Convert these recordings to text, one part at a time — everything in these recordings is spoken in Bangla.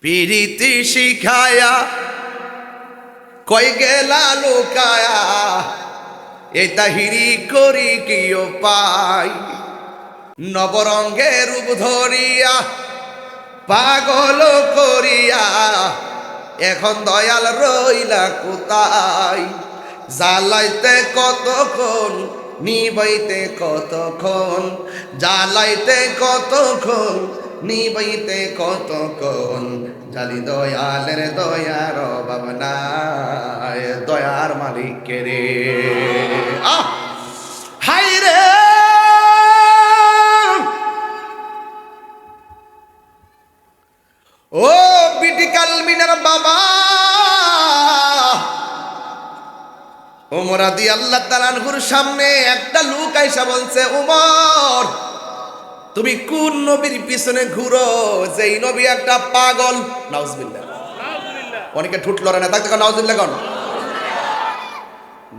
পিরিতি শিখায়া কই গেলা লুকায়া এ তাহিরি করি কিও পাই নবরঙ্গে রূপ ধরিয়া পাগল করিয়া এখন দয়াল রইলা কোথায় জ্বালাইতে কতক্ষণ নিবাইতে কতক্ষণ জ্বালাইতে কতক্ষণ নিবাইতে কতক্ষণ জালি দয়ালের দয়ার অভাব নাই দয়ার মালিক রে হাই রে ও বিটি কালমিনার বাবা ওমর রাদিয়াল্লাহু তাআলা আনহুর সামনে একটা লোক আইসা বলছে, ওমর তুমি কোন নবীর পিছনে ঘুরো যেই নবী একটা পাগল? নাউজুবিল্লাহ। অনেকে ঠুট লড়ে না, তাকে নাউজুবিল্লাহ কোন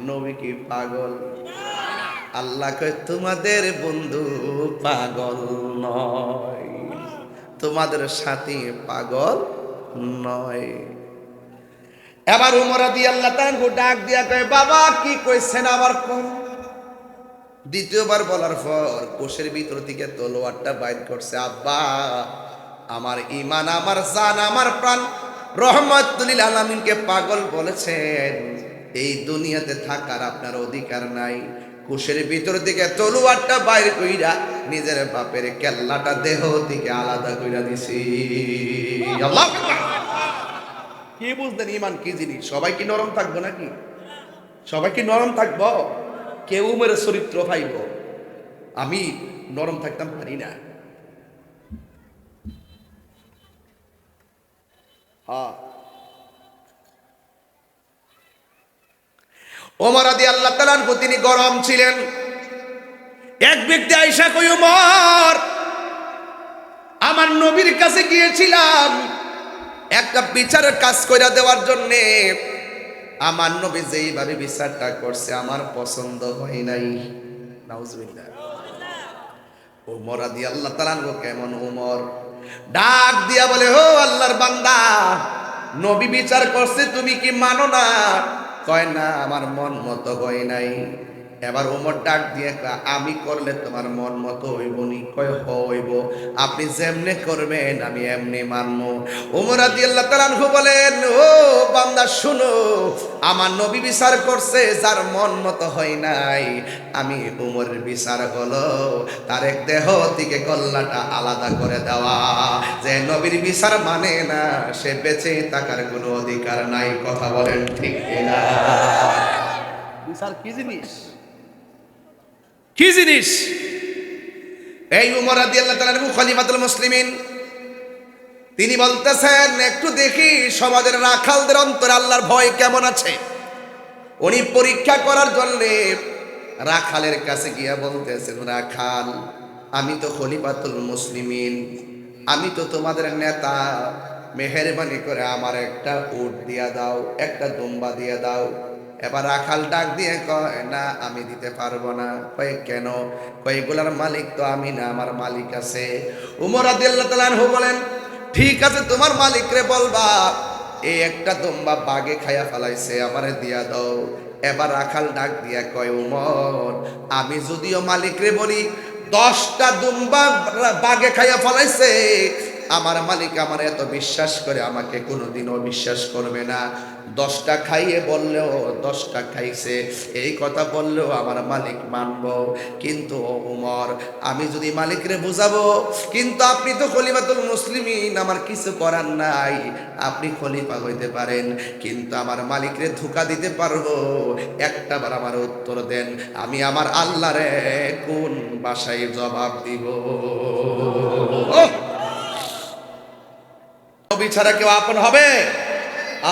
নবী কি পাগল? আল্লাহ কয় তোমাদের বন্ধু পাগল নয়, তোমাদের সাথী পাগল নয়। এবার ওমর রাদিয়াল্লাহু তাআলা ডাক দিয়া কয়, বাবা কি কইছেন আবার কোন? দ্বিতীয়বার বলার পর কোষের ভিতর থেকে তলোয়ারটা বাইর করছে। আব্বা আমার ঈমান, আমার জান, আমার প্রাণ রহমাতুল লিল আলামিনকে পাগল বলেছেন, এই দুনিয়াতে থাকার আপনার অধিকার নাই। কোষের ভিতর থেকে তলোয়ারটা বাইর কইরা নিজের বাপের কেল্লাটা দেহ থেকে আলাদা কইরা দিছি। আল্লাহু আকবার। কি বুঝলেন ঈমান কি জিনিস? সবাই কি নরম থাকবো নাকি? সবাই কি নরম থাকবো? কেউ মেরে চরিত্র পাইব, আমি নরম থাকতাম পারি না। ওমর রাদিয়াল্লাহু তাআলা আনহু তিনি গরম ছিলেন। এক ব্যক্তি আয়েশা কই, ওমর আমার নবীর কাছে গিয়েছিলাম একটা বিচারের কাজ কইরা দেওয়ার জন্য। আমার নবী যেইভাবে বিচারটা করছে আমার পছন্দ হয় নাই। নাউজুবিল্লাহ। ওমর রাদিয়াল্লাহু তাআলা আনহু কেমন? ওমর ডাক দিয়া বলে, ও আল্লাহর বান্দা, নবী বিচার করছে তুমি কি মানো না? কয় না, আমার মন মতো হয় নাই। এবার ওমর ডাক দিয়ে আমি করলে তোমার মন মতো হইব নি? কয় হইব, আপনি যেমনে করবেন আমি এমনি মানবো। ওমর রাদিয়াল্লাহু তাআলা আনহু বলেন, ও বান্দা শুনো, আমার নবী বিচার করছে যার মন মতো হয় নাই, আমি ওমরের বিচার হলো তার এক দেহ থেকে গল্লাটা আলাদা করে দেওয়া। যে নবীর বিচার মানে না সে বেঁচে থাকার কোনো অধিকার নাই। কথা বলেন ঠিক কিনা? বিচার কি জিনিস? কি জিনিস? এই ওমর রাদিয়াল্লাহু তাআলা আনহু খলিফাতুল মুসলিমিন, তিনি বলতেছেন একটু দেখি সমাজের রাখালদের অন্তরে আল্লাহর ভয় কেমন আছে। উনি পরীক্ষা করার জন্য রাখালের কাছে গিয়া বলতেছেন, রাখাল আমি তো খলিফাতুল মুসলিমিন, আমি তো তোমাদের নেতা, মেহেরবানি করে আমার একটা উট দিয়া দাও, একটা দুম্বা দিয়া দাও। এবার রাখাল ডাক দিয়ে কয়, না আমি দিতে পারবো না। কয় কেন? কয় এগুলার মালিক তো আমি না, আমার মালিক আছে। ওমর রাদিয়াল্লাহু তাআলা আনহু বলেন, ঠিক আছে তোমার মালিকরে বলবা এই একটা দুম্বা বাঘে খাইয়া ফেলাইছে, আমারে দিয়া দাও। এবার রাখাল ডাক দিয়া কয়, ওমর আমি যদিও মালিকরে বলি 10টা দুম্বা বাঘে খাইয়া ফেলাইছে, আমার মালিক আমার এত বিশ্বাস করে আমাকে কোনোদিনও বিশ্বাস করবে না। 10টা খাইয়ে বললেও 10টা খাইছে এই কথা বললেও আমার মালিক মানব। কিন্তু ওমর আমি যদি মালিকরে বুঝাবো, কিন্তু আপনি তো খলিফাতুল মুসলিমিন, আমার কিছু করার নাই। আপনি খলিফা হইতে পারেন কিন্তু আমার মালিকরে ধোঁকা দিতে পারবো। একটাবার আমার উত্তর দেন, আমি আমার আল্লাহরে কোন ভাষায় জবাব দিব? নবী ছাড়া কেউ আপন হবে?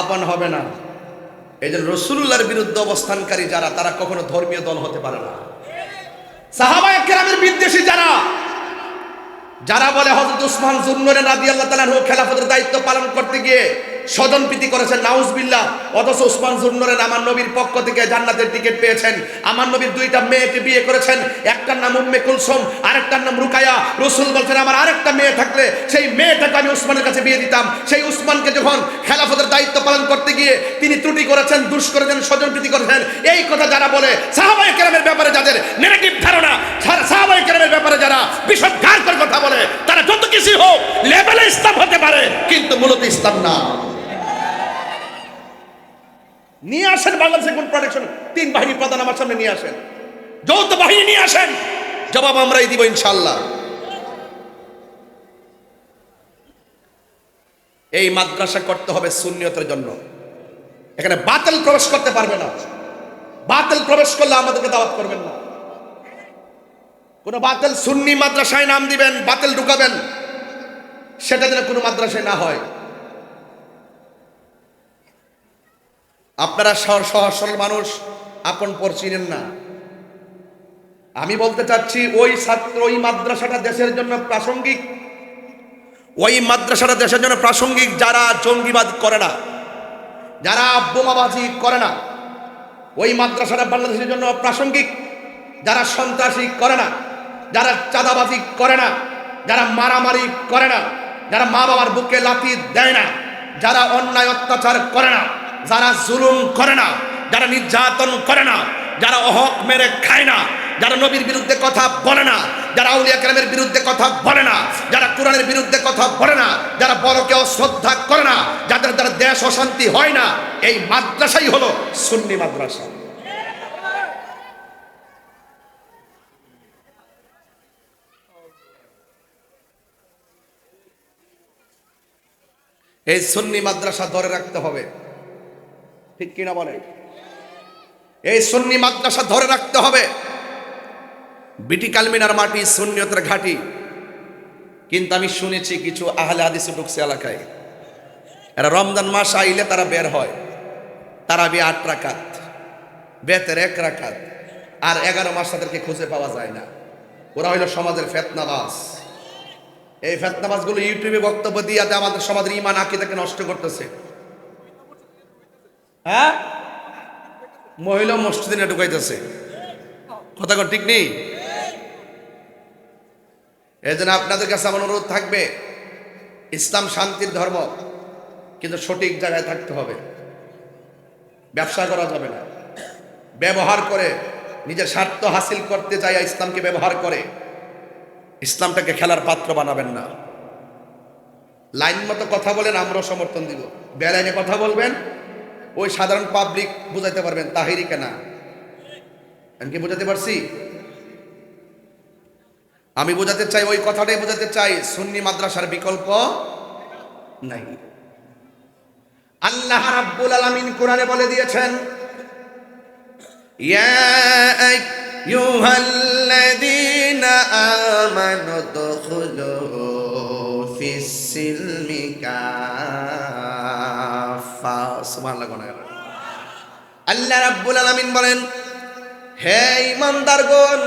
আপন হবে না। এই যে রাসূলুল্লাহর বিরুদ্ধে অবস্থানকারী যারা, তারা কখনো ধর্মীয় দল হতে পারে না। সাহাবায়ে কেরামের বিদ্বেষী যারা, যারা বলে হযরত উসমান যুন্নুরাইন রাদিয়াল্লাহু তাআলা আনহু খেলাফতের দায়িত্ব পালন করতে গিয়ে স্বজনপ্রীতি করেছেন, নাউজুবিল্লাহ। অথচ উসমান জুন্নরেন আমার নবীর পক্ষ থেকে জান্নাতের টিকিট পেয়েছেন। আমার নবীর দুইটা মেয়েকে বিয়ে করেছেন, একটার নাম উম্মে কুলসুম, আরেকটার নাম রুকায়া। রাসূল বলছেন আমার আরেকটা মেয়ে থাকলে সেই মেয়েটাকে আমি উসমানের কাছে বিয়ে দিতাম। সেই উসমানকে যখন খেলাফতের দায়িত্ব পালন করতে গিয়ে তিনি ত্রুটি করেছেন, দুষ করেছেন, স্বজনপ্রীতি করেছেন, এই কথা যারা বলে সাহাবায়ে কেরামের ব্যাপারে যাদের নেগেটিভ ধারণা, সাহাবায়ে কেরামের ব্যাপারে যারা বিষদগার করে কথা বলে, তারা যত কিছু হোক লেভেলে ইসলাম হতে পারে, কিন্তু মূলত ইসলাম না। নিয়ে আসেন বাংলাদেশে কোন প্রোটেকশন, 3 বাহিনী প্রধান আমার সামনে নিয়ে আসেন, যৌথ বাহিনী নিয়ে আসেন, জবাব আমরাই দিব ইনশাআল্লাহ। এই মাদ্রাসা করতে হবে সুন্নিয়তের জন্য। এখানে বাতিল প্রবেশ করতে পারবে না। বাতিল প্রবেশ করলে আমাদেরকে দাওয়াত করবেন না। কোন বাতিল সুন্নি মাদ্রাসায় নাম দিবেন, বাতিল ঢুকাবেন, সেটা যেন কোনো মাদ্রাসায় না হয়। আপনারা সহজ সরল মানুষ, আপন পর চিনেন না। আমি বলতে চাচ্ছি ওই ছাত্র, ওই মাদ্রাসাটা দেশের জন্য প্রাসঙ্গিক, ওই মাদ্রাসাটা দেশের জন্য প্রাসঙ্গিক যারা জঙ্গিবাদ করে না, যারা বোমাবাজি করে না। ওই মাদ্রাসাটা বাংলাদেশের জন্য প্রাসঙ্গিক যারা সন্ত্রাসী করে না, যারা চাঁদাবাজি করে না, যারা মারামারি করে না, যারা মা বাবার বুকে লাথি দেয় না, যারা অন্যায় অত্যাচার করে না, যারা জুলুম করে না, যারা নির্যাতন করে না, যারা অহক মেরে খায় না, যারা নবীর বিরুদ্ধে কথা বলে না, যারা আউলিয়া কেরামের বিরুদ্ধে কথা বলে না, যারা কোরআনের বিরুদ্ধে কথা বলে না, যারা বড়কে অশ্রদ্ধা করে না, যাদের দ্বারা দেশ অশান্তি হয় না, এই মাদ্রাসাই হলো সুন্নি মাদ্রাসা। এই সুন্নি মাদ্রাসা ধরে রাখতে হবে, ঠিক কিনা বলেন? এই সুন্নি মাদ্রাসা ধরে রাখতে হবে। বিটি কালমিনার মাটি সুন্নিয়তের ঘাঁটি, কিন্তু আমি শুনেছি কিছু আহলে হাদিস ঢুকছে এলাকায়। এরা রমজান মাস আইলে তারা বের হয়, তারাবি 8 রাকাত, বেতের 1 রাকাত, আর 11 মাস তাদেরকে খুঁজে পাওয়া যায় না। ওরা হইল সমাজের ফেতনাবাজ। এই ফেতনাবাজগুলো ইউটিউবে বক্তব্য দিয়ে আমাদের সমাজের ঈমান আকীদাকে নষ্ট করতেছে। হ্যাঁ, মহিলা মসজিদে ঢুকাইতেছে, কথা ঠিক নেই? এই জন্য আপনাদের কাছে আমার অনুরোধ থাকবে, ইসলাম শান্তির ধর্ম, কিন্তু সঠিক জায়গায় থাকতে হবে। ব্যবসা করা যাবে না। ব্যবহার করে নিজের স্বার্থ হাসিল করতে চাই ইসলামকে ব্যবহার করে ইসলামটাকে খেলার পাত্র বানাবেন না। লাইন মতো কথা বলেন, আমরাও সমর্থন দিব। বেলাইনে কথা বলবেন, ওই সাধারণ পাবলিক বুঝাইতে পারবেন তাহিরি কেনা। আমি কি বুঝাতে পারছি? আমি বোঝাতে চাই, ওই কথাটাই বোঝাতে চাই, সুন্নি মাদ্রাসার বিকল্প নাই। আল্লাহ রাব্বুল আলামিন কোরআনে বলে দিয়েছেন, ইয়া আইয়ুহাল্লাযীনা আমানু দুখুলু ফিস সিলমি কাফা। সুবহানাল্লাহ। আল্লাহ রাব্বুল আলামিন বলেন, হে ঈমানদারগণ,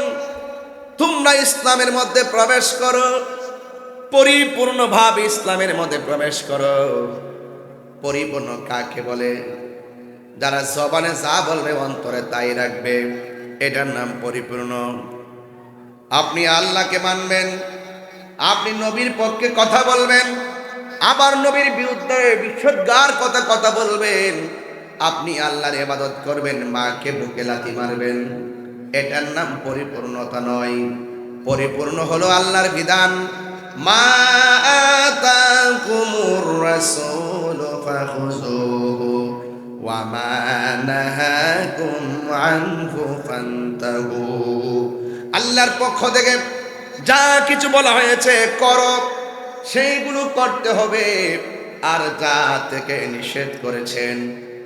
তোমরা ইসলামের মধ্যে প্রবেশ করো, পরিপূর্ণভাবে ইসলামের মধ্যে প্রবেশ করো। পরিপূর্ণ কাকে বলে? যারা জবানে যা বলবে অন্তরে তাই রাখবে, এটার নাম পরিপূর্ণ। আপনি আল্লাহকে মানবেন, আপনি নবীর পক্ষে কথা বলবেন, আবার নবীর বিরুদ্ধে বিষদগার কথা বলবেন, আপনি আল্লাহর ইবাদত করবেন, মাকে বুকে লাথি মারবেন, এটার নাম পরিপূর্ণতা নয়। পরিপূর্ণ হলো আল্লাহর বিধান, মা আতাকুমুর রাসূলু ফাখুযুহু ওয়া মা নাহাকুম আনহু ফান্তাহু। আল্লাহর পক্ষ থেকে যা কিছু বলা হয়েছে করো, সেইগুলো করতে হবে, আর যা থেকে নিষেধ করেছেন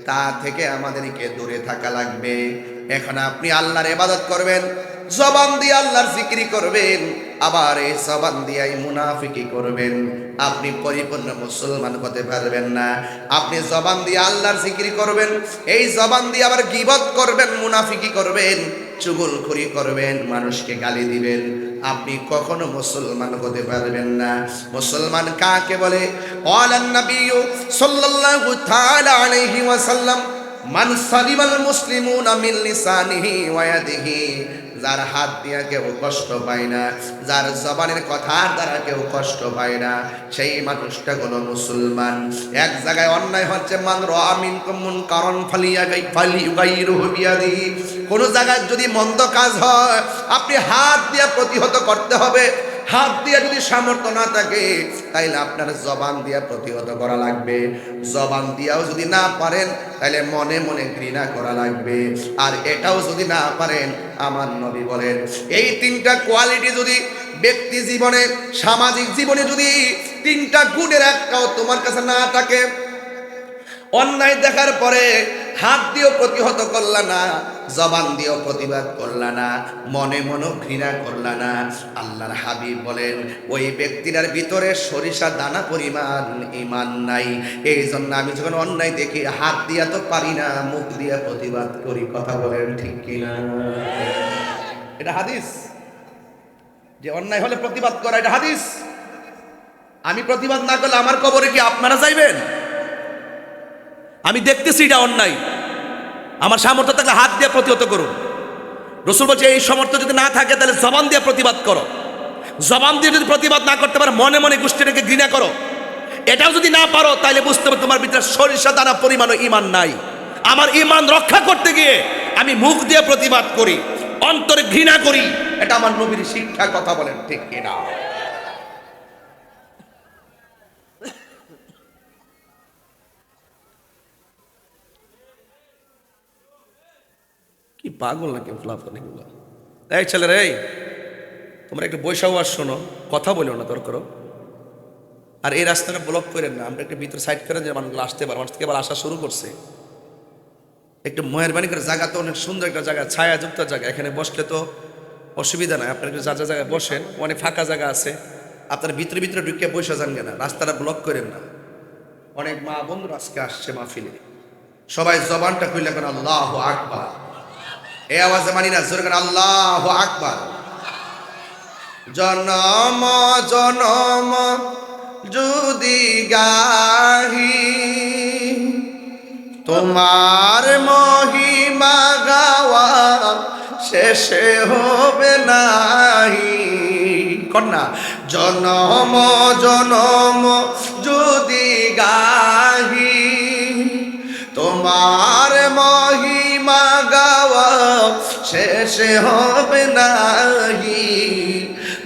তা থেকে আমাদেরকে দূরে থাকা লাগবে। এখন আপনি আল্লাহর ইবাদত করবেন, জবান দিয়ে আল্লাহর জিকিরি করবেন, আবার এই জবান দিয়ে মুনাফিকি করবেন, আপনি পরিপূর্ণ মুসলমান হতে পারবেন না। আপনি জবান দিয়ে আল্লাহর জিকিরি করবেন, এই জবান দিয়ে আবার গীবত করবেন, মুনাফিকি করবেন, চুগলখড়ি করবেন, মানুষকে গালি দিবেন, আপনি কখনো মুসলমান হতে পারবেন না। মুসলমান কাকে বলে? ক্বালান নবিয়্যু সাল্লাল্লাহু তাআলা আলাইহি ওয়াসাল্লাম, মান সালিমাল মুসলিমুনা মিন লিসানিহি ওয়া ইয়াদিহি, যার হাত দিয়া কেউ কষ্ট পায় না, যার জবানের কথার দ্বারা কেউ কষ্ট পায় না, সেই মানুষটা হলো মুসলমান। এক জায়গায় অন্যায় হচ্ছে, মান রাআ মিনকুম মুনকারান ফালিয়ুগাইরুহু বিয়াদিহি, কোন জায়গায় যদি মন্দ কাজ হয় আপনি হাত দিয়ে প্রতিহত করতে হবে। হাত দিয়ে যদি সামর্থ্য না থাকে তাইলে আপনার জবান দিয়ে প্রতিহত করা লাগবে। জবান দিয়াও যদি না পারেন তাহলে মনে মনে ঘৃণা করা লাগবে। আর এটাও যদি না পারেন, আমার নবী বলেন এই তিনটা কোয়ালিটি যদি ব্যক্তি জীবনে, সামাজিক জীবনে যদি তিনটা গুণের একটাও তোমার কাছে না থাকে, অন্যায় দেখার পরে হাত দিয়েও প্রতিহত করলা না, জবান দিয়েও প্রতিবাদ করলা না, মনে মনে ঘৃণা করলা না, আল্লাহর হাবিব বলেন ওই ব্যক্তিটার ভিতরে সরিষা দানা পরিমাণ ঈমান নাই। এই জন্য আমি যখন অন্যায় দেখি হাত দিয়া তো পারি না, মুখ দিয়া প্রতিবাদ করি। কথা বলেন ঠিক কিনা? এটা হাদিস, যে অন্যায় হলে প্রতিবাদ করা, এটা হাদিস। আমি প্রতিবাদ না করলে আমার কবরে কি আপনারা যাইবেন? আমি দেখতেছি এটা অন্যায়, আমার সামর্থ্য থাকলে হাত দিয়ে প্রতিহত করুন। রাসূল বলছে এই সামর্থ্য যদি না থাকে তাহলে জবান দিয়ে প্রতিবাদ করো। জবান দিয়ে যদি প্রতিবাদ না করতে পারো, মনে মনে গোষ্ঠীটাকে ঘৃণা করো। এটাও যদি না পারো তাহলে বুঝতে হবে তোমার ভিতরে সরিষা দানা পরিমাণও ঈমান নাই। আমার ঈমান রক্ষা করতে গিয়ে আমি মুখ দিয়ে প্রতিবাদ করি, অন্তরে ঘৃণা করি। এটা আমার নবীর শিক্ষা। কথা বলেন ঠিক কিনা? কি পাগল নাকি ফ্লাফান এগুলো? এই ছেলেরা, এই তোমরা একটু বৈশাও আর শোনো, কথা বলো না দরকার। আর এই রাস্তাটা ব্লক করেন না, আমরা একটু ভিতরে সাইড করে যে মানুষগুলো আসতে পারে, মানুষ থেকে আবার আসা শুরু করছে। একটু মেহরবানি করে, জায়গা তো অনেক সুন্দর একটা জায়গা, ছায়াযুক্ত জায়গা, এখানে বসলে তো অসুবিধা নাই। আপনারা একটু যা যা জায়গায় বসেন, অনেক ফাঁকা জায়গা আছে, আপনারা ভিতরে ভিতরে ঢুকে বসে যান কেনা, রাস্তাটা ব্লক করেন না। অনেক মা বন্ধুরা আজকে আসছে মাহফিলে, সবাই জবানটা খুললে কেন আল্লাহু আকবার। এই আওয়াজে মানি না, জোরে করে আল্লাহু আকবার। জনম জনম যদি গাহি তোমার মহিমা গাওয়া শেষে হবে নাহি। কন্যা, জনম জনম যদি গাহি তোমার মহিমা গাওয়া শেষে হবে নাহি।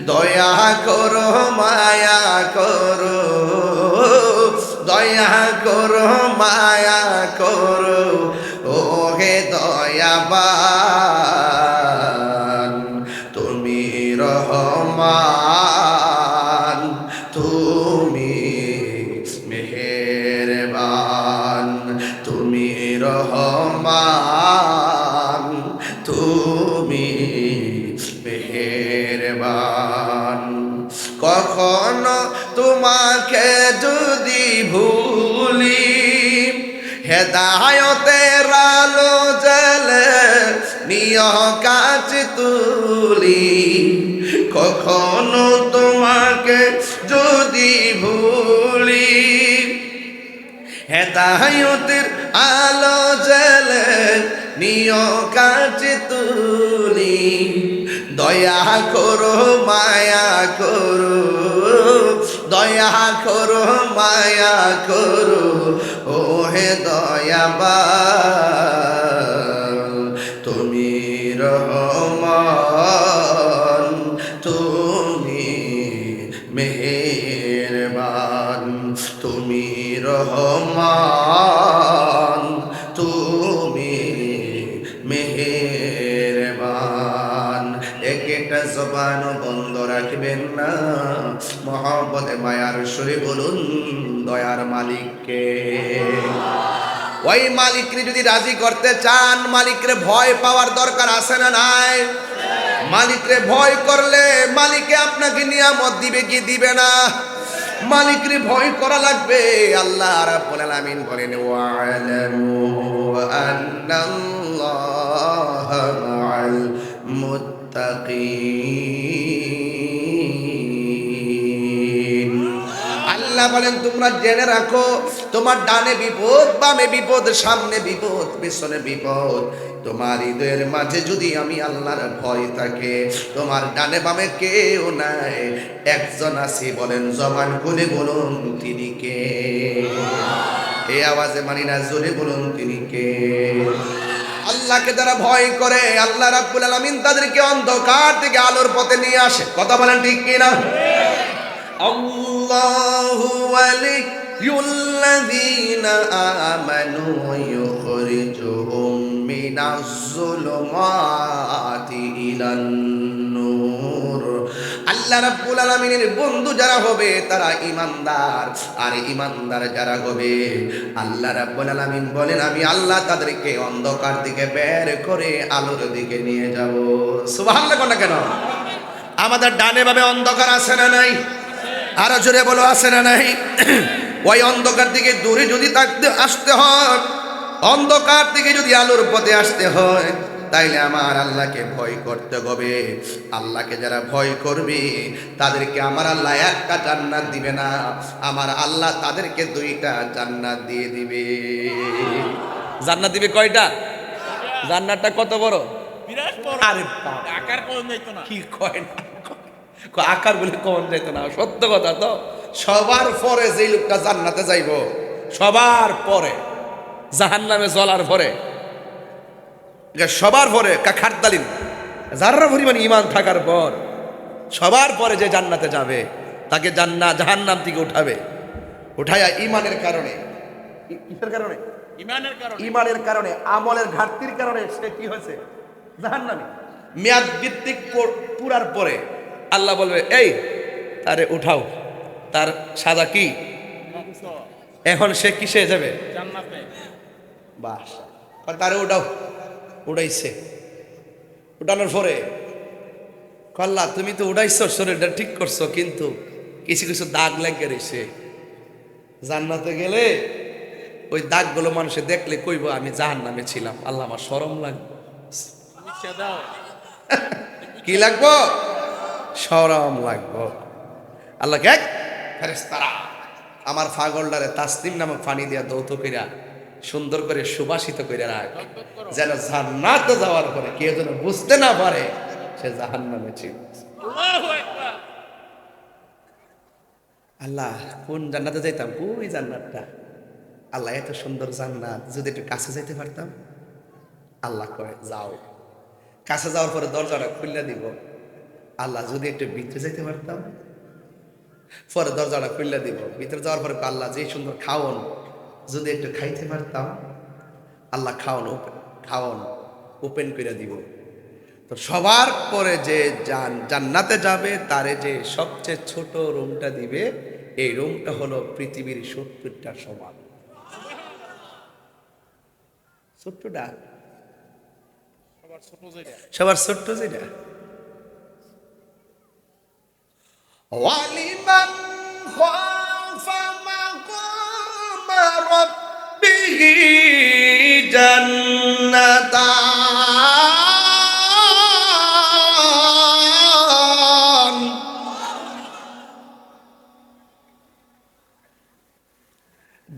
দয়া করো মায়া করো, দয়া করো মায়া করো, ও হে দয়াবান তুমি রহমান, তুমি মেহেরবান, তুমি রহমান, তুমি মেহেরবান। কখনো তোমাকে যদি ভুলি, হেদায়েতের আলো জ্বলে নিয় কাছে তুলি। কখনো তোমাকে যদি ভুলি, হেদায়েতের আলো জ্বলে নিয় কাছে তুলি। দয়া করো মায়া করো, দয়া করো মায়া করো, ও হে দয়াবান তুমি রহমান, তুমি মেহেরবান, তুমি রহমান, তুমি মেহেরবান। এক একটা জবান বন্ধ রাখবেন না, মহব্বতে মায়ার সুরে বলুন দয়ার মালিককে। ওই মালিককে যদি রাজি করতে চান, মালিকরে ভয় পাওয়ার দরকার আছে না নাই? মালিকরে ভয় করলে মালিকে আপনাকে নিয়ামত দিবে কি দিবে না? মালিকরে ভয় করা লাগবে। আল্লাহ রাব্বুল আলামিন বলেন ওয়া'লামু আন্নাল্লাহা মা'আল মুত্তাকিন। আল্লাহ বলেন তোমরা জেনে রাখো, তোমার ডানে বিপদ, বামে বিপদ, সামনে বিপদ, পেছনে বিপদ, তোমার হৃদয়ের মাঝে যদি আমি আল্লাহর ভয় থাকে, তোমার ডানে বামে কেউ নাই, একজন আছে, বলেন জবান খুলে বলুন তিনি কে? এই আওয়াজে মানি না, জোরে বলুন তিনি কে? আল্লাহকে যারা ভয় করে, আল্লাহ রাব্বুল আলামিন তাদেরকে অন্ধকার থেকে আলোর পথে নিয়ে আসে। কথা বলেন ঠিক কিনা? আল্লাহু ওয়ালিয়ুল্লাযীনা আমানু ইউখরিজুহুম মিনাজ যুলুমাতি ইলান নূর। আল্লাহ রাব্বুল আলামিনের বন্ধু যারা হবে তারা ঈমানদার, আর ঈমানদার যারা হবে আল্লাহ রাব্বুল আলামিন বলেন আমি আল্লাহ তাদেরকে অন্ধকার থেকে বের করে আলোর দিকে নিয়ে যাব। সুবহানাল্লাহ। কোন কেন? আমাদের ডানে বামে অন্ধকার আছে না নাই? আরো জোরে বলো, আছে না নাই? ওই অন্ধকার থেকে দূরে যদি আসতে হয়, অন্ধকার থেকে যদি আলোর পথে আসতে হয়, তাইলে আমার আল্লাহকে ভয় করতে হবে। আল্লাহকে যারা ভয় করবে তাদেরকে আমার আল্লাহ একটা জান্নাত দিবে না, আমার আল্লাহ তাদেরকে দুইটা জান্নাত দিয়ে দিবে। জান্নাত দিবে কয়টা? জান্নাতটা কত বড়? বিরাট বড়। আরে আকার কোন যাইতো না, কি কয় না, আকার বলে কোন যাইতো না, সত্য কথা তো। সবার পরে যে লোকটা জান্নাতে যাইব, সবার পরে জাহান্নামে জ্বলার পরে, সবার পরে খাটদালিন যারা পরিমাণ ঈমান থাকার পর সবার পরে যে জান্নাতে যাবে তাকে জাহান্নাম থেকে উঠাবে, উঠায়া ঈমানের কারণে, কিসের কারণে? ঈমানের কারণে, আমলের ঘাটতির কারণে সে কি হয়েছে? জাহান্নামী। মেয়াদ ভিত্তিক পুরার পরে আল্লাহ বলবে এই তারে উঠাও, তার সাজা কি? এখন সে কিসে যাবে? জান্নাতে। বাস, তারে উঠাও। উড়াইছে, উঠানোর পরে কল্লা তুমি তো উড়াইছো, শরীরটা ঠিক করছো, কিন্তু কিছু কিছু দাগ লেগে রয়েছে। জান্নাতে গেলে ওই দাগগুলো মানুষে দেখলে কইব আমি জাহান্নামে ছিলাম, আল্লাহ আমার শরম লাগবে। কি লাগবো? শরম লাগবো। আল্লাহ এক ফেরেশতারা আমার পাগলটারে তাসলিম নামক পানি দিয়া দৌত কইরা সুন্দর করে সুবাসিত করে রাখ, যেন জান্নাতে যাওয়ার পরে কেউ যেন বুঝতে না পারে সে জাহান্নামে ছিল। আল্লাহ কোন জান্নাতে যাইতাম? ওই জান্নাতটা। আল্লাহ এত সুন্দর জান্নাত, যদি একটু কাছে যাইতে পারতাম। আল্লাহ কয় যাও। কাছে যাওয়ার পরে দরজাটা খুলে দিব। আল্লাহ যদি একটু ভিতরে যাইতে পারতাম। পরে দরজাটা খুলে দিব। ভিতরে যাওয়ার পরে আল্লাহ যে সুন্দর খাওন, যদি একটু খাইতে পারতাম। আল্লাহ খাওন ওপেন করে দিব। তো সবার পরে যে জান্নাতে যাবে তারে যে সবচেয়ে ছোট রুমটা দিবে, এই রুমটা হলো পৃথিবীর 70টা সমান। ছোট্টটা সবার ছোট্ট যেটা। ওয়ালিমান খাফা মাকামা রাব্বিহি জান্নাতান।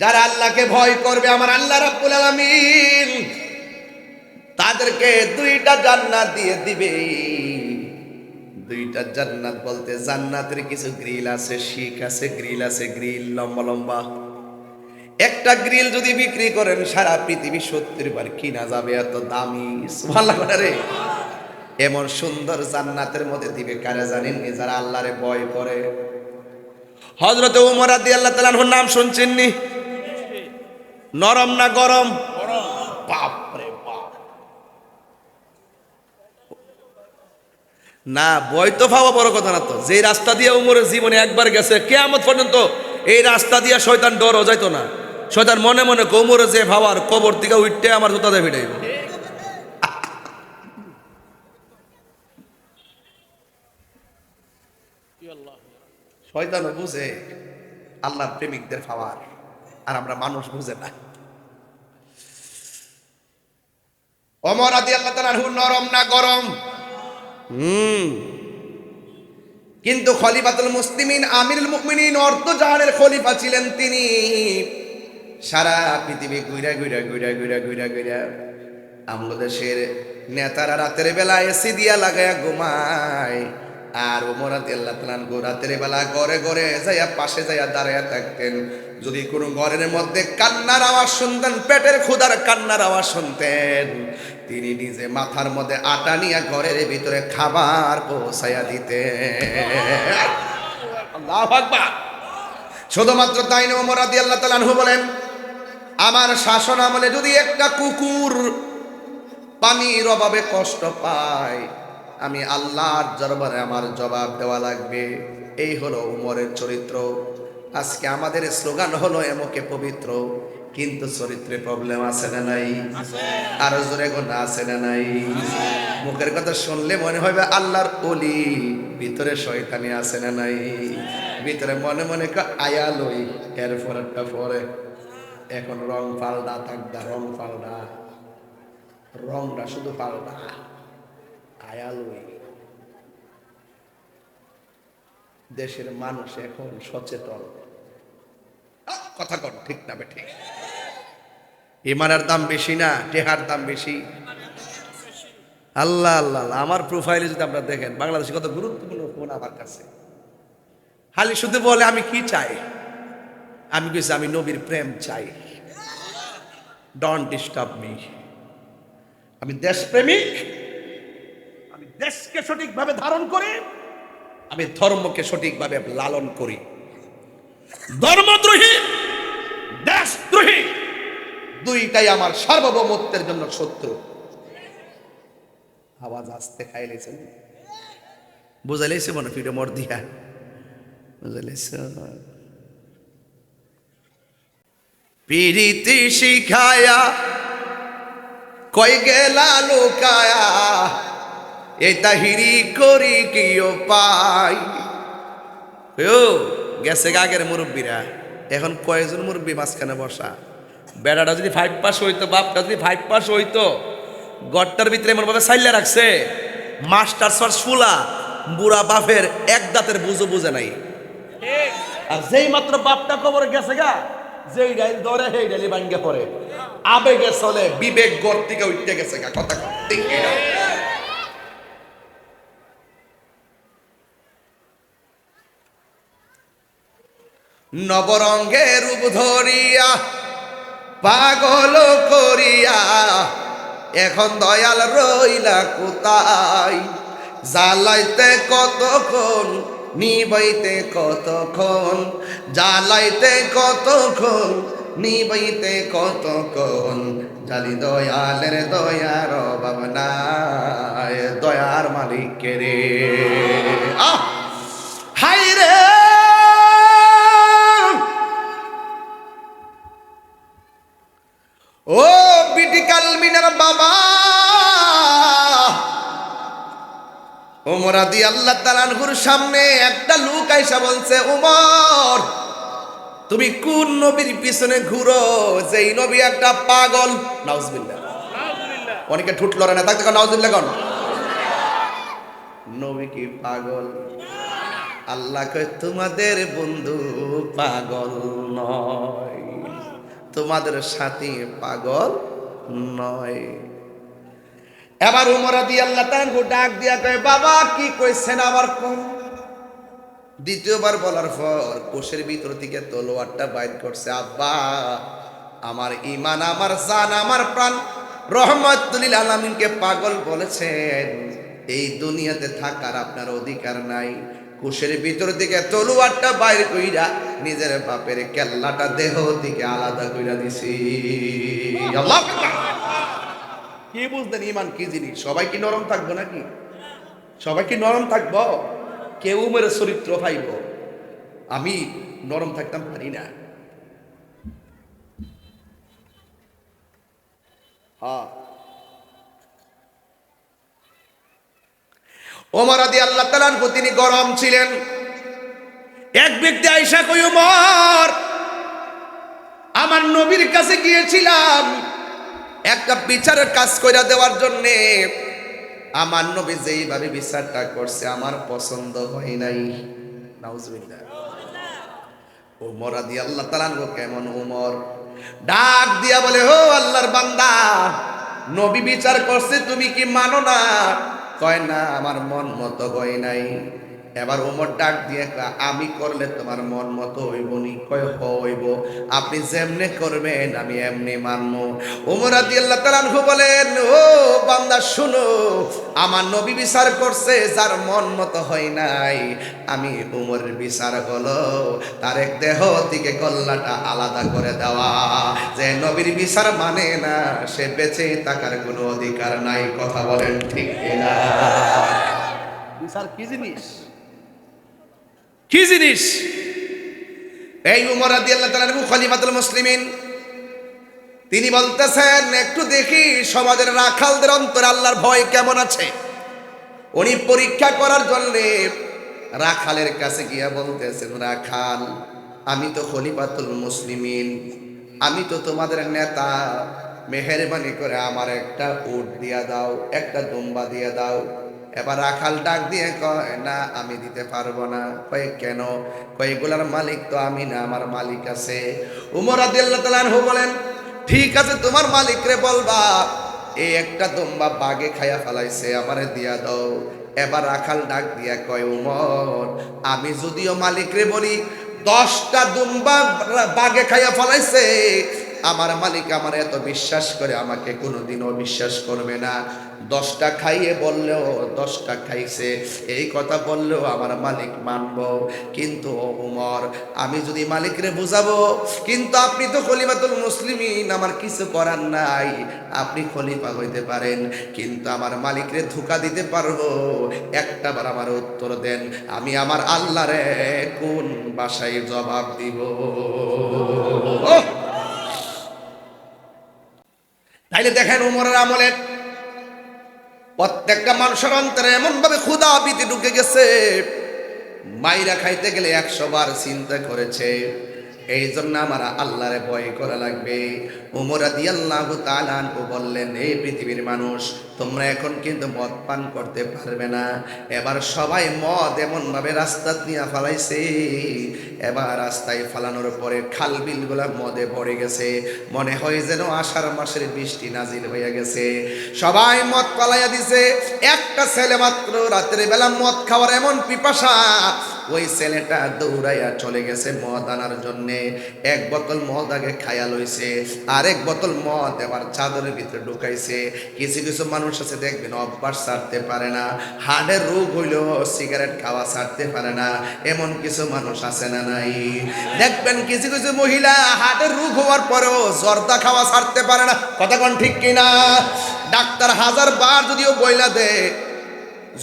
যারা আল্লাহকে ভয় করবে আমার আল্লাহ রাব্বুল আলামিন তাদেরকে দুইটা জান্নাত দিয়ে দিবে। দুইটা জান্নাত বলতে জান্নাতের কিছু গ্রিল আছে, শিক আছে, গ্রিল আছে, গ্রিল লম্বা লম্বা। একটা গ্রিল যদি বিক্রি করেন সারা পৃথিবী 70 বার কিনা যাবে, এত দামি। সুবহানাল্লাহ রে। এমন সুন্দর জান্নাতের মধ্যে দিবে কারা জানেন? যারা আল্লাহরে ভয় করে। হযরত ওমর রাদিয়াল্লাহু তাআলা আনহুর নাম শুনছেন নি? নরম না গরম? বাপ রে বাপ। না ভয় তো পাওয়া বড় কথা না তো। যে রাস্তা দিয়ে ওমরের জীবনে একবার গেছে, কিয়ামত পর্যন্ত এই রাস্তা দিয়ে শয়তান ডরও যাইতো না। শয়তান মনে মনে ওমরে যে ভাবার কবর থেকে উঠতে আমার জুতা দিয়ে ভিড়াইব। শয়তানও বুঝে আল্লাহর প্রেমিকদের পাওয়ার, আর আমরা মানুষ বুঝে না। ওমর রাদিয়াল্লাহু তাআলা আনহু নরম না গরম? কিন্তু খলিফাতুল মুসলিমিন আমিরুল মুমিনিন অর্ধজাহানের খলিফা ছিলেন তিনি। সারা পৃথিবী ঘুরা ঘুরা ঘুরা ঘুরা ঘুরা ঘুরা আমগো দেশের নেতারা রাতের বেলা এসি দিয়া লাগায়া ঘুমায়, আর ওমর রাদিয়াল্লাহু তাআলা আনহু রাতের বেলা ঘরে ঘরে যাইয়া পাশে যাইয়া দাঁড়ায়া থাকতেন। যদি কোনো ঘরের মধ্যে কান্নার আওয়াজ শুনতেন, পেটের ক্ষুধার কান্নার আওয়াজ শুনতেন, তিনি নিজে মাথার মধ্যে আটা নিয়ে ঘরের ভিতরে খাবার পৌঁছাইয়া দিতেন। আল্লাহু আকবার। শুধুমাত্র তাই নয়, ওমর রাদিয়াল্লাহু তাআলা আনহু বলেন, আমার শাসন আমলে যদি একটা কুকুর পানির অভাবে কষ্ট পায়, আমি আল্লাহর দরবারে আমার জবাব দেওয়া লাগবে। এই হলো উমরের চরিত্র। আজকে আমাদের স্লোগান হলো এমকে পবিত্র, কিন্তু চরিত্রে প্রবলেম আছে না নাই? আরো জোরে গোনা আছে না নাই? মুখের কথা শুনলে মনে হবে আল্লাহর ওলি, ভিতরে শয়তানি আছে না নাই? ভিতরে মনে মনে আয়া লই, এরপর একটা পরে এখন রং পাল্টা থাকদা, রং পাল্টা, রংটা শুধু পাল্টা, আয়া লই। দেশের মানুষ এখন সচেতন। কথা কর ঠিক না বেঠিক? ইমানের দাম বেশি না টেহার দাম বেশি? আল্লাহ আল্লাহ। আমার প্রোফাইলে যদি আপনারা দেখেন, বাংলাদেশে কত গুরুত্বপূর্ণ ফোন আমার কাছে, খালি শুধু বলে আমি কি চাই, আমি কিছু আমি নবীর প্রেম চাই, ডোন্ট ডিস্টার্ব মি। আমি দেশপ্রেমিক, আমি দেশকে সঠিকভাবে ধারণ করি, আমি ধর্মকে সঠিকভাবে লালন করি। ধর্মদ্রোহী, দেশদ্রোহী দুইটাই আমার সার্বভৌমত্বের জন্য শত্রু। আওয়াজ আসতে খাইলেছেন, বুঝাইলেছে মনে ফিরে মর দিয়া, বুঝাইলেছে। পিরিতি শিখায়া কই গেলা লুকায়া, এই তাহিরি করি কিও পাই। গেছে আগের মুরব্বীরা, এখন কয়েকজন মুরব্বী মাঝখানে বসা। বেড়াটা যদি 5 পাস হইতো, বাপটা যদি 5 পাস হইতো, গড়টার ভিতরে এমন ভাবে সাইলে রাখছে, মাস্টার সর ফুলা বুড়া বাপের এক দাঁতের বুঝো বুঝে নাই। আর যেই মাত্র বাপটা কবরে গেছে গা, যেই ডাইল ধরে সেই ডাইলি ভাঙ্গে পড়ে, আবেগে চলে, বিবেক গড় থেকে উঠতে গেছে গা। কথা ঠিক না? নবরঙ্গে রূপ ধরিয়া পাগল করিয়া, এখন দয়াল রইলা কোথায়? জ্বালাইতে কতক্ষণ, নিবাইতে কতক্ষণ, জ্বালাইতে কতক্ষণ, নিবাইতে কতক্ষণ, জালি দয়ালের দয়ার অভাব নাই, দয়ার মালিক রে। হাই রে ও বিটি কালমিনার বাবা, ওমর রাদিয়াল্লাহু তাআলা আনহুর সামনে একটা লোক আইসা বলছে, ওমর তুমি কোন নবীর পিছনে ঘুরো, যেই নবী একটা পাগল। নাউজুবিল্লাহ। অনেকে ঠুট লড়ে না থাকতে নাউজুবিল্লাহ কোন নবী কি পাগল? আল্লাহ কয় তোমাদের বন্ধু পাগল নয়, তোমাদের সাথী পাগল নয়। এবার ওমর রাদিয়াল্লাহু তাআলা ডাক দিয়া কয়, বাবা কি কইছেন আবার কোন? দ্বিতীয়বার বলার পর কোষের ভিতর থেকে তলোয়ারটা বাইর করছে। আব্বা, আমার ঈমান, আমার জান, আমার প্রাণ রহমাতুল লিল আলামিনকে পাগল বলেছেন, এই দুনিয়াতে থাকার আপনার অধিকার নাই। কোষের ভিতর থেকে তলোয়ারটা বাইর কইরা নিজের বাপের কেল্লাটা দেহ থেকে আলাদা কইরা দিছি। আল্লাহু আকবার। কি বুঝলেন ঈমান কি জিনিস? সবাই কি নরম থাকবো নাকি? সবাই কি নরম থাকবো? কেউ মেরে চরিত্র পাইব, আমি নরম থাকতাম পারি না। ওমর রাদিয়াল্লাহু তাআলা আনহু তিনি গরম ছিলেন। এক ব্যক্তি আয়েশা কই, ওমর আমার নবীর কাছে গিয়েছিলাম একটা বিচারের কাজ কইরা দেওয়ার জন্যে। আমার নবী যেইভাবে বিচারটা করছে আমার পছন্দ হয় নাই। নাউজুবিল্লাহ। ওমর রাদিয়াল্লাহু তাআলা কেমন ওমর ডাক দিয়া বলে, ও আল্লাহর বান্দা, নবী বিচার করছে তুমি কি মানো না? কয় না, আমার মন মতো হয় নাই। এবার ওমর ডাক দিয়ে কয়, আমি করলে তোমার মন মতো হইব নি? কয় হইব, আপনি যেমনে করবেন আমি এমনি মানবো। ওমর রাদিয়াল্লাহু তাআলা বলেন, ও বান্দা শুনো, আমার নবী বিচার করছে যার মন মতো হয় নাই, আমি উমরের বিচার হলো তার এক দেহ থেকে গল্লাটা আলাদা করে দেওয়া। যে নবীর বিচার মানে না সে বেঁচে থাকার কোনো অধিকার নাই। কথা বলেন ঠিক কিনা? বিচার কি জিনিস? কি জিনিস? এই উমর রাদিয়াল্লাহু তাআলা খলিফাতুল মুসলিমিন, তিনি বলতেছেন একটু দেখি সমাজের রাখালদের অন্তরে আল্লাহর ভয় কেমন আছে। উনি পরীক্ষা করার জন্য রাখালের কাছে গিয়া বলতেছেন, রাখাল, আমি তো খলিফাতুল মুসলিমিন, আমি তো তোমাদের নেতা, মেহেরবানি করে আমার একটা উট দিয়া দাও, একটা দুম্বা দিয়ে দাও। এবার রাখাল ডাক দিয়ে কয়, না আমি দিতে পারবো না। কয় কেন? কয় এগুলার মালিক তো আমি না, আমার মালিক আছে। উমর রাদিয়াল্লাহু তাআলা আনহু বলেন, ঠিক আছে তোমার মালিকরে বলবা এই একটা দুম্বা বাগে খাইয়া ফেলাইছে, আমারে দিয়া দাও। এবার রাখাল ডাক দিয়া কয়, উমর, আমি যদিও মালিকরে বলি 10টা দুম্বা বাগে খাইয়া ফেলাইছে, আমার মালিক আমার এত বিশ্বাস করে আমাকে কোনোদিনও বিশ্বাস করবে না। 10টা খাইয়ে বললেও 10টা খাইছে এই কথা বললেও আমার মালিক মানবো। কিন্তু উমর, আমি যদি মালিকরে বুঝাবো, কিন্তু আপনি তো খলিফাতুল মুসলিমিন, আমার কিছু করার নাই। আপনি খলিফা হইতে পারেন কিন্তু আমার মালিকরে ধোঁকা দিতে পারবো? একটা বার আমার উত্তর দেন, আমি আমার আল্লাহরে কোন ভাষায় জবাব দিব? তাইলে দেখেন উমরের আমলে প্রত্যেকটা মানুষের অন্তরে এমন ভাবে ক্ষুধা ভীতি ঢুকে গেছে, মাইরা খাইতে গেলে 100 বার চিন্তা করেছে। এই জন্য আমার আল্লাহরে ভয় করা লাগবে। উমর রাদিয়াল্লাহু তাআলা আনহু বললেন, এই পৃথিবীর মানুষ, তোমরা এখন কিন্তু মদ পান করতে পারবে না। এবার সবাই মদ এমন ভাবে রাস্তা নিয়ে ফালাইছে, এবার রাস্তায় ফালানোর পরে খাল বিলগুলা মদে ভরে গেছে, মনে হয় যেন আষাঢ় মাসের বৃষ্টি নাজিল হয়ে গেছে। সবাই মদ পালাইয়া দিছে। একটা ছেলে মাত্র রাতের বেলা মদ খাওয়ার এমন পিপাসা, ওই ছেলেটা দৌড়াইয়া চলে গেছে মদ আনার জন্যে। 1 বোতল মদ আগে খাইয়া লইছে, আর 1 বোতল মদ এবার চাদরের ভিতরে ঢুকাইছে। কিছু কিছু মানুষ আছে দেখবেন অভ্যাস ছাড়তে পারে না, হার্টের রোগ হইলেও সিগারেট খাওয়া ছাড়তে পারে না। এমন কিছু মানুষ আছে না নাই? দেখবেন কিছু কিছু মহিলা হার্টের রোগ হওয়ার পরেও জর্দা খাওয়া ছাড়তে পারে না। কথা কোন ঠিক কিনা? ডাক্তার 1000 বার যদিও বইলা দেয়,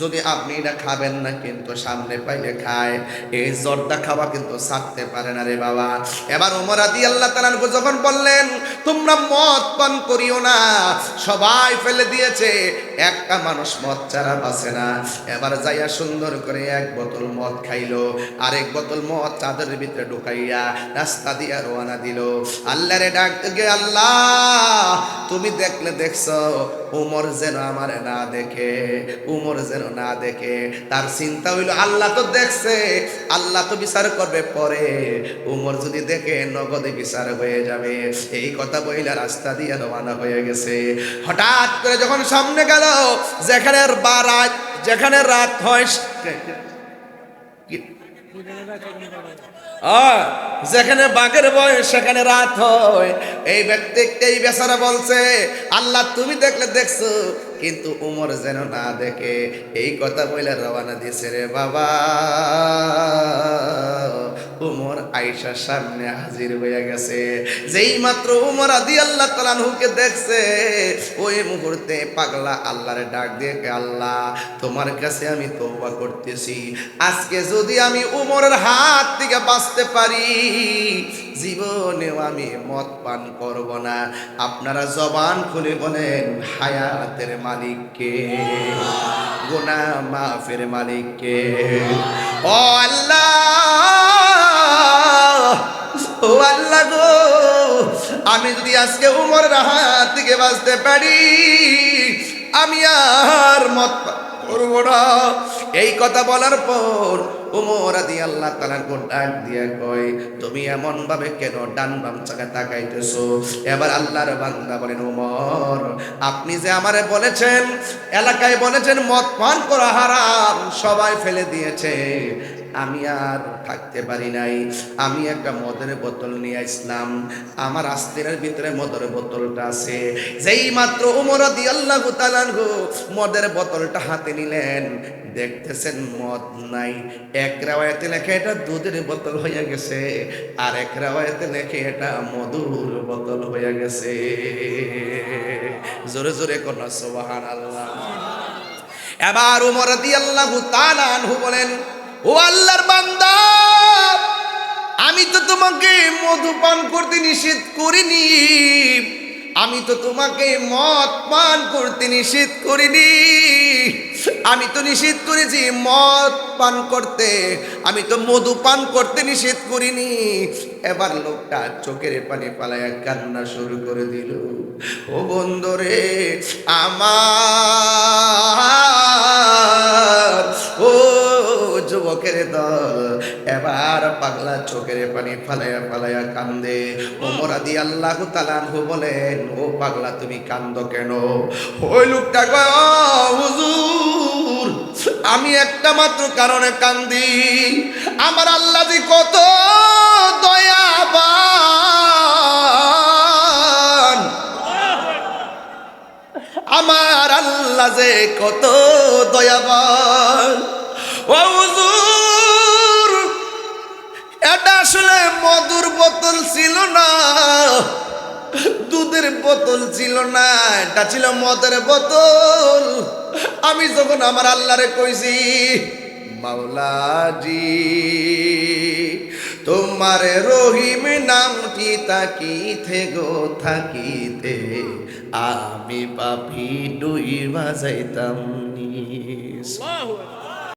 যদি আপনি এটা খাবেন না কিন্তু সামনে পাইলে খায়, এই জর্দা খাওয়া কিন্তু ছাড়তে পারে না রে বাবা। এবার ওমর রাদিয়াল্লাহু তাআলা যখন বললেন তোমরা মদ পান করিও না, সবাই ফেলে দিয়েছে, একটা মানুষ মদ ছাড়া বাঁচে না। এবার যাইয়া সুন্দর করে 1 বোতল মদ খাইলো, আর 1 বোতল মদ চাদরের ভিতরে ঢুকাইয়া রাস্তা দিয়া রওনা দিল। আল্লাহরে ডাকতে গিয়ে, আল্লাহ তুমি দেখলে দেখছো, উমর যেন আমার না দেখে, উমর যেন না দেখে। তার চিন্তা হইল আল্লাহ তো দেখছে, আল্লাহ তো বিচার করবে পরে, উমর যদি দেখে নগদে বিচার হয়ে যাবে। এই কথা বইলা রাস্তা দিয়ে রওনা হয়ে গেছে। হঠাৎ করে যখন সামনে গেল, যেখানে রাত হয়, যেখানে বাঘের বয়স সেখানে রাত হয়। এই ব্যক্তি, এই বেচারা বলছে, আল্লাহ তুমি দেখলে দেখছো কিন্তু উমর যেন না দেখে। এই কথা বলে রওনা দিয়েছে রে বাবা। উমর আয়েশার সামনে হাজির হয়ে গেছে। যেই মাত্র উমর রাদিয়াল্লাহু তাআলা আনহুকে দেখছে, ওই মুহূর্তে পাগলা আল্লাহরে ডাক দিয়ে, আল্লাহ তোমার কাছে আমি তওবা করতেছি, আজকে যদি আমি উমরের হাত থেকে বাঁচতে পারি, জীবনেও আমি মদ পান করব না। আপনারা জবান খুলে বলেন, হায়াতের মালিক কে? গুনাহ মাফের মালিক কে? ও আল্লাহ, ও আল্লাহ গো, আমি যদি আজকে উমরের হাত থেকে বাঁচতে পারি, আমি আর মদ পান করব না। এই কথা বলার পর ওমর রাদিয়াল্লাহু তাআলা ডাক দিয়া কয়, তুমি এমন ভাবে কেন ডান বাম চাকা তাকাইতেছো? এবার আল্লাহর বান্দা বলেন, ওমর আপনি যে আমারে বলেছেন, এলাকায় বলেছেন মদ পান করা হারাম, সবাই ফেলে দিয়েছে, আমি আর থাকতে পারি নাই। আমি একটা মদের বোতল নিয়ে আসলাম, আমার আস্তিনের ভিতরে মদের বোতলটা আছে। যেই মাত্র ওমর রাদিয়াল্লাহু তাআলা মদের বোতলটা হাতে নিলেন, দেখতেছেন মদ নাই। এক রাওয়ায়াতে লেখে এটা দুধের বোতল হয়ে গেছে, আর এক রাওয়ায়াতে লেখে এটা মধুর বোতল হয়ে গেছে। জোরে জোরে কোন সুবহানাল্লাহ। এবার ওমর রাদিয়াল্লাহু তাআলা আনহু বলেন, ও আল্লাহর বান্দা, আমি তো তোমাকে মধু পান করতে নিষেধ করিনি, আমি তো তোমাকে মদ পান করতে নিষেধ করিনি, আমি তো নিষেধ করেছি মদ পান করতে, আমি তো মধু পান করতে নিষেধ করিনি। এবার লোকটা চোখের পানি পালায়া কান্না শুরু করে দিল। ও বন্ধুরে আমার, ও যুবকের দল, এবার পাগলা চোখের পানি ফালাইয়া ফালাইয়া কান্দে। ওমর রাদিয়াল্লাহু তাআলা আনহু বলেন, ও পাগলা তুমি কান্দো কেন? ওই লোকটা কয়, হুজুর আমি একটা মাত্র কারণে কান্দি, আমার আল্লাহ যে কত দয়াবান, আমার আল্লাহ যে কত দয়াবান। ও হুজুর এটা আসলে মধুর বোতল ছিল না, দুধের বোতল ছিল না, এটা ছিল মদের বোতল। আমি যখন আমার আল্লাহরে কইছি, মাওলাজি তোমার রহিম নামটি তাকিতে গো থাকিতে, আমি পাপী ডুইবা যাইতাম নিস।